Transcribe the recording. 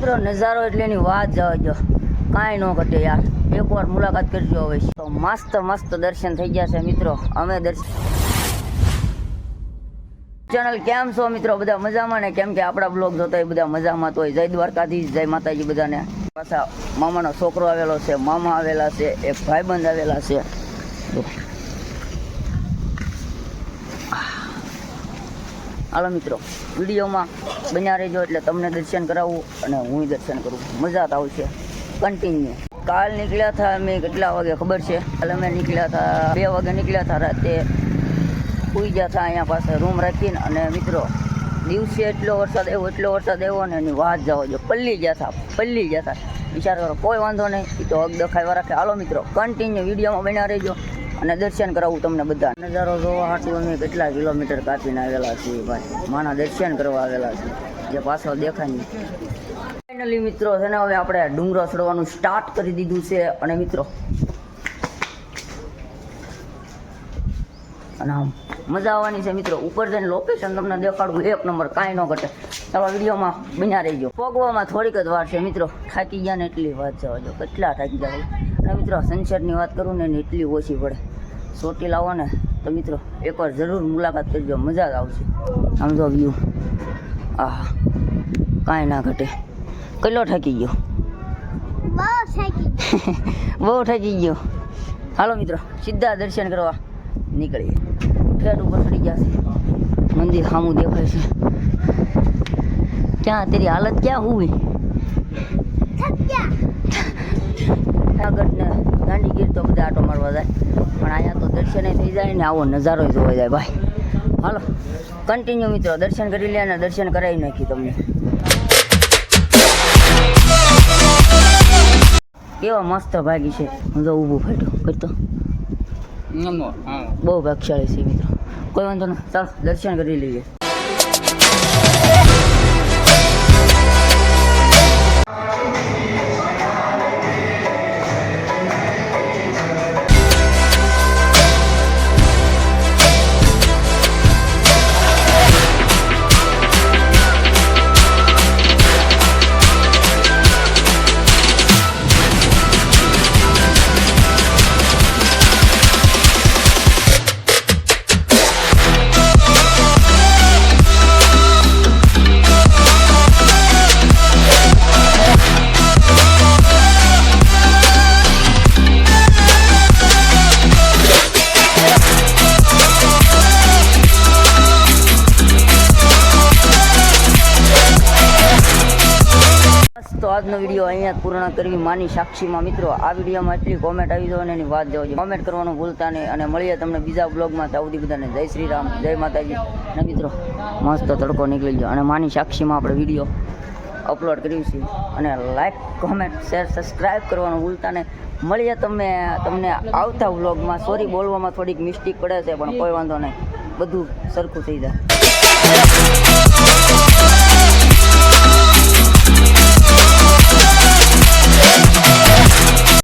મિત્રો નજારો એટલે એની વાત જવા દો, કાંઈ ન ઘટે યાર. એકવાર મુલાકાત કરજો હવે. તો મસ્ત મસ્ત દર્શન થઈ ગયા છે મિત્રો. અમે દર્શન ચેનલ કેમ છો મિત્રો? બધા મજામાં ને? કેમ કે આપણા બ્લોગ જોતા હોય બધા મજામાં તો હોય. જય દ્વારકાધીશ, જય માતાજી બધાને. પાછા મામાનો છોકરો આવેલો છે, મામા આવેલા છે, એક ભાઈબંધ આવેલા છે. હાલો મિત્રો, વિડીયોમાં બન્યા રહેજો એટલે તમને દર્શન કરાવવું અને હું દર્શન કરું. મજા જ આવશે કન્ટિન્યુ. કાલ નીકળ્યા હતા અમે કેટલા વાગે ખબર છે? કાલ અમે નીકળ્યા હતા 2 વાગે નીકળ્યા હતા. રાતે સુઈ ગયા હતા અહીંયા પાસે રૂમ રાખીને. અને મિત્રો દિવસે એટલો વરસાદ આવ્યો ને એની વાત જવા જો. પલ્લી ગયા હતા. વિચાર કરો, કોઈ વાંધો નહીં, એ તો હક દખાઈવા રાખે. હાલો મિત્રો, કન્ટિન્યુ વિડીયોમાં બન્યા રહેજો અને દર્શન કરાવું તમને બધા. નજારો જોવા હાટું અમે કેટલા કિલોમીટર કાપીને આવેલા છીએ ભાઈ. માના દર્શન કરવા આવેલા છે, જે પાછળ દેખાય નહીં. ફાઇનલી મિત્રો છે ને, હવે આપણે ડુંગરો ચડવાનું સ્ટાર્ટ કરી દીધું છે. અને મિત્રો અને આમ મજા આવવાની છે મિત્રો. ઉપર જઈને લોકેશન તમને દેખાડવું, એક નંબર, કાંઈ ન ઘટે. ચાલો વિડીયોમાં બન્યા રહીજો. પગવામાં થોડીક જ વાર છે મિત્રો. થાકી ગયા ને એટલી વાત જવા જો, કેટલા થાકી ગયા. અને મિત્રો સનસેટની વાત કરું ને એટલી ઓછી પડે. ચોટી લાવો ને તો મિત્રો એકવાર જરૂર મુલાકાત કરજો, મજા જ આવશે. આમ જો વ્યૂ, આહ કાંઈ ના ઘટે. કેટલો થાકી ગયો? બહુ થાકી ગયો. હાલો મિત્રો, સીધા દર્શન કરવા નીકળીએ. ઠેઠ ઉપર ચડી ગયા છે. મંદિર સામું દેખાય છે. ક્યાં તેરી હાલત ક્યાં હુઈ? આગળ ને દાંડીગીર તો બધા આટો મારવા જાય, પણ અહીંયા તો દર્શન થઈ જાય ને આવો નજારો જોવા જાય ભાઈ. હાલો કન્ટિન્યુ મિત્રો, દર્શન કરી લે અને દર્શન કરાવી નાખી તમને. કેવા મસ્ત ભાગી છે. હું તો ઊભું ફાટ્યો કરતો, બહુ ભાગશાળી છે મિત્રો. કોઈ વાંધો નહીં, ચાલો દર્શન કરી લઈએ. તો આજનો વિડીયો અહીંયા પૂર્ણ કરવી માની સાક્ષીમાં મિત્રો. આ વિડીયોમાં એટલી કોમેન્ટ આવી જાય ને એની વાત જવા જોઈએ. કોમેન્ટ કરવાનું ભૂલતા નહીં. અને મળીએ તમને બીજા બ્લોગમાં. ત્યાં સુધી બધાને જય શ્રી રામ, જય માતાજી. અને મિત્રો મસ્ત તડકો નીકળી ગયો અને માની સાક્ષીમાં આપણે વિડીયો અપલોડ કર્યું છે. અને લાઈક, કોમેન્ટ, શેર, સબસ્ક્રાઈબ કરવાનું ભૂલતા નહીં. મળીએ તમને આવતા વ્લોગમાં. સોરી બોલવામાં થોડીક મિસ્ટેક પડે છે, પણ કોઈ વાંધો નહીં, બધું સરખું થઈ જાય.